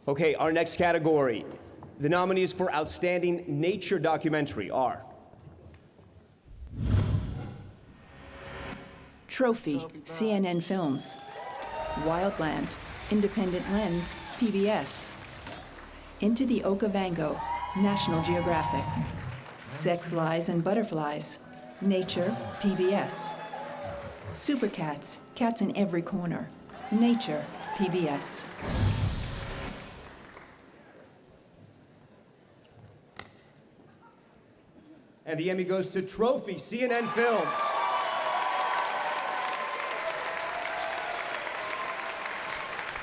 Okay, our next category. The nominees for Outstanding Nature Documentary are Trophy, CNN Films. Wildland, Independent Lens, PBS. Into the Okavango, National Geographic. Sex, Lies, and Butterflies, Nature, PBS. Supercats, Cats in Every Corner, Nature, PBS. And the Emmy goes to Trophy, CNN Films.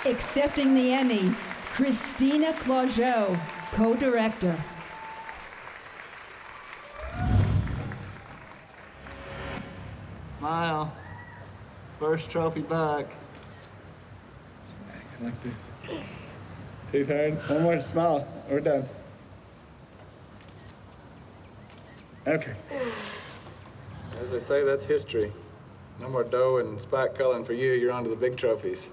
Accepting the Emmy, Christina Claugeot, co-director. Smile. First trophy back. Like this. Too tired? One more smile. We're done. Okay. As they say, that's history. No more dough and spike culling for you. You're on to the big trophies.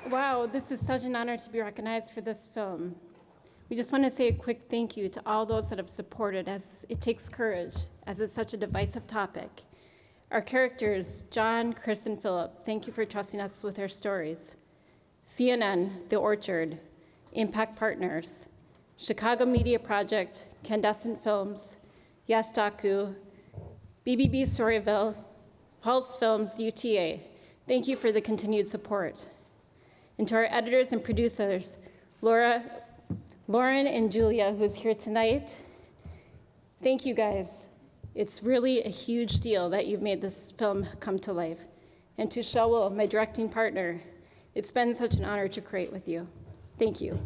Wow, this is such an honor to be recognized for this film. We just want to say a quick thank you to all those that have supported, as it takes courage, as it's such a divisive topic. Our characters, John, Chris, and Philip, thank you for trusting us with their stories. CNN, The Orchard, Impact Partners, Chicago Media Project, Candescent Films, Yes Docu, BBB Storyville, Pulse Films, UTA, thank you for the continued support. And to our editors and producers, Lauren and Julia, who's here tonight, thank you guys. It's really a huge deal that you've made this film come to life. And to Shaul, my directing partner, it's been such an honor to create with you. Thank you.